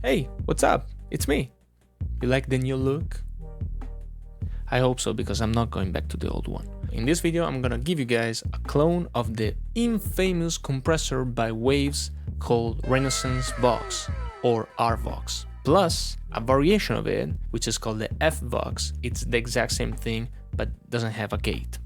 Hey, what's up? It's me. You like the new look? I hope so, because I'm not going back to the old one. In this video, I'm gonna give you guys a clone of the infamous compressor by Waves called Renaissance Vox, or RVox, plus a variation of it, which is called the FVox. It's the exact same thing, but doesn't have a gate.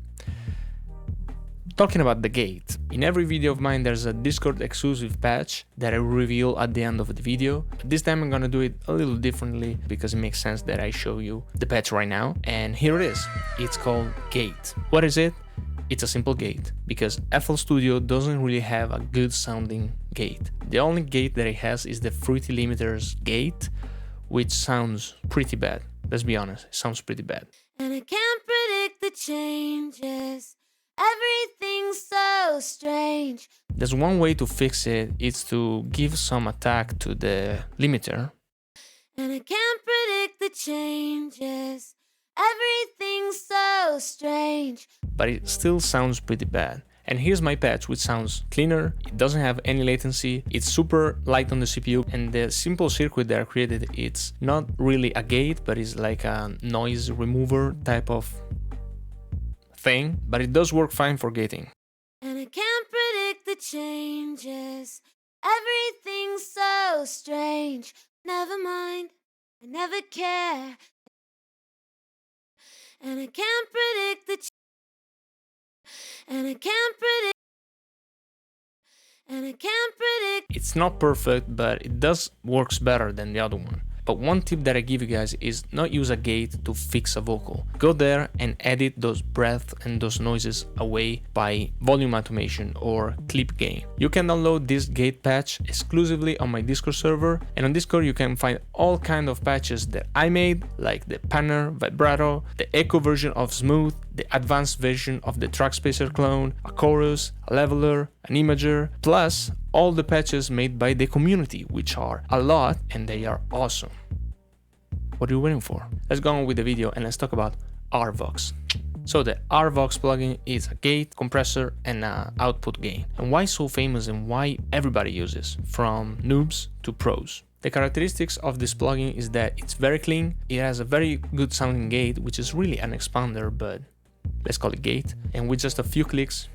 Talking about the gate, in every video of mine there's a Discord exclusive patch that I reveal at the end of the video. This time I'm gonna do it a little differently because it makes sense that I show you the patch right now. And here it is. It's called Gate. What is it? It's a simple gate, because FL Studio doesn't really have a good sounding gate. The only gate that it has is the Fruity Limiter's gate, which sounds pretty bad. Let's be honest, it sounds pretty bad. And I can't predict the changes. Everything's so strange. There's one way to fix it, it's to give some attack to the limiter. And I can't predict the changes. Everything's so strange. But it still sounds pretty bad. And here's my patch, which sounds cleaner, it doesn't have any latency, it's super light on the CPU, and the simple circuit that I created, it's not really a gate, but it's like a noise remover type of thing, but it does work fine for gating. And I can't predict the changes. Everything's so strange. Never mind, I never care. And I can't predict the and I can't predict and I can't predict. It's not perfect, but it does works better than the other one. But one tip that I give you guys is not use a gate to fix a vocal. Go there and edit those breaths and those noises away by volume automation or clip gain. You can download this gate patch exclusively on my Discord server, and on Discord you can find all kind of patches that I made, like the panner, vibrato, the echo version of smooth, the advanced version of the track spacer clone, a chorus, a leveler, an imager, plus all the patches made by the community, which are a lot and they are awesome. What are you waiting for? Let's go on with the video and let's talk about RVox. So the RVox plugin is a gate, compressor, and an output gain. And why so famous and why everybody uses, from noobs to pros? The characteristics of this plugin is that it's very clean, it has a very good sounding gate, which is really an expander, but let's call it gate, and with just a few clicks,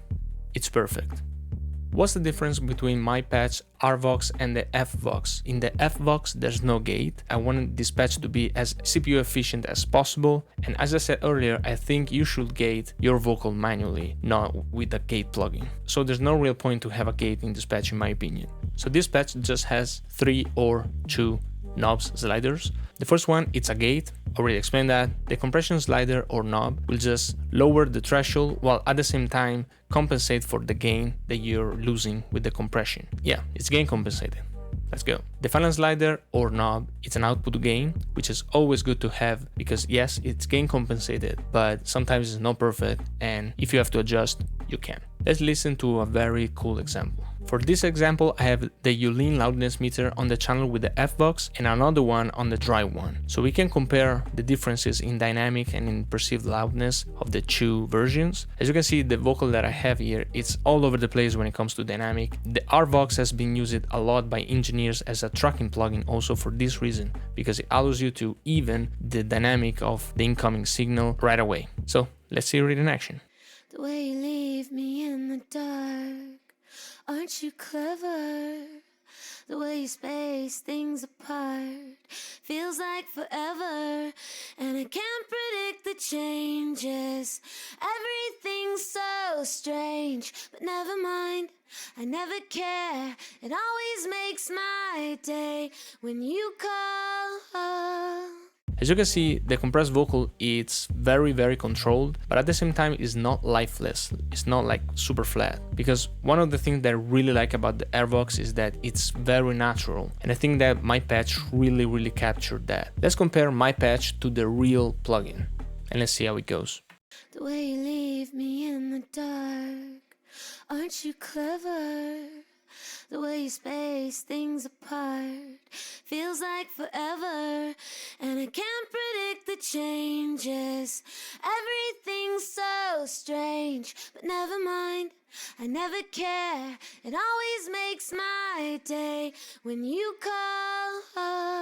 it's perfect. What's the difference between my patch RVox and the FVox? In the FVox, there's no gate. I wanted this patch to be as CPU efficient as possible, and as I said earlier, I think you should gate your vocal manually, not with a gate plugin. So there's no real point to have a gate in this patch in my opinion. So this patch just has 3 or 2 knobs sliders. The first one, it's a gate, already explained that. The compression slider or knob will just lower the threshold while at the same time compensate for the gain that you're losing with the compression. Yeah, it's gain compensated. Let's go. The final slider or knob, it's an output gain, which is always good to have because yes, it's gain compensated, but sometimes it's not perfect, and if you have to adjust, you can. Let's listen to a very cool example. For this example, I have the Yulin loudness meter on the channel with the FVox and another one on the dry one. So we can compare the differences in dynamic and in perceived loudness of the 2 versions. As you can see, the vocal that I have here, it's all over the place when it comes to dynamic. The RVox has been used a lot by engineers as a tracking plugin also for this reason, because it allows you to even the dynamic of the incoming signal right away. So let's hear it in action. The way you leave me in the dark, aren't you clever? The way you space things apart feels like forever. And I can't predict the changes. Everything's so strange, but never mind, I never care. It always makes my day when you call. As you can see, the compressed vocal, it's very controlled, but at the same time it's not lifeless, it's not like super flat. Because one of the things that I really like about the RVox is that it's very natural, and I think that my patch really captured that. Let's compare my patch to the real plugin, and let's see how it goes. The way you leave me in the dark, aren't you clever? The way you space things apart feels like forever. And I can't predict the changes. Everything's so strange, but never mind, I never care. It always makes my day when you call.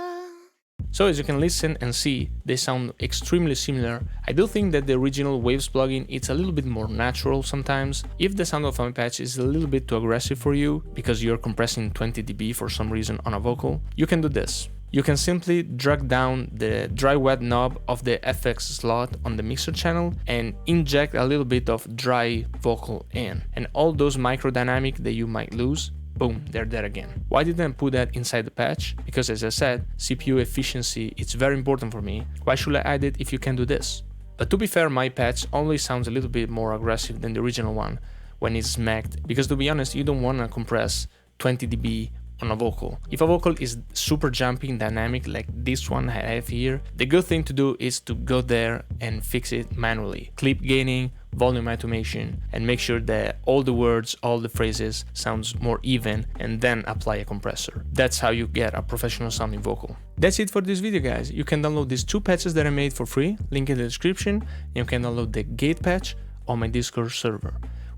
So as you can listen and see, they sound extremely similar. I do think that the original Waves plugin it's a little bit more natural sometimes. If the sound of my patch is a little bit too aggressive for you because you're compressing 20 dB for some reason on a vocal, you can do this. You can simply drag down the dry wet knob of the FX slot on the mixer channel and inject a little bit of dry vocal in, and all those micro dynamic that you might lose, boom, they're there again. Why didn't I put that inside the patch? Because as I said, CPU efficiency it's very important for me. Why should I add it if you can do this? But to be fair, my patch always sounds a little bit more aggressive than the original one when it's smacked, because to be honest, you don't want to compress 20 dB on a vocal. If a vocal is super jumpy and dynamic like this one I have here, the good thing to do is to go there and fix it manually. Clip gaining, volume automation, and make sure that all the words, all the phrases sounds more even, and then apply a compressor. That's how you get a professional sounding vocal. That's it for this video, guys. You can download these two patches that I made for free, link in the description. You can download the gate patch on my Discord server.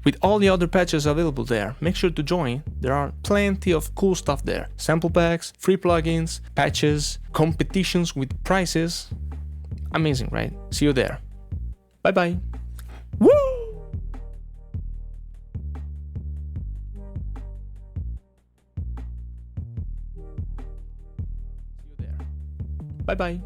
With all the other patches available there, make sure to join. There are plenty of cool stuff there. Sample packs, free plugins, patches, competitions with prizes. Amazing, right? See you there. Bye bye. Woo! See you there. Bye bye.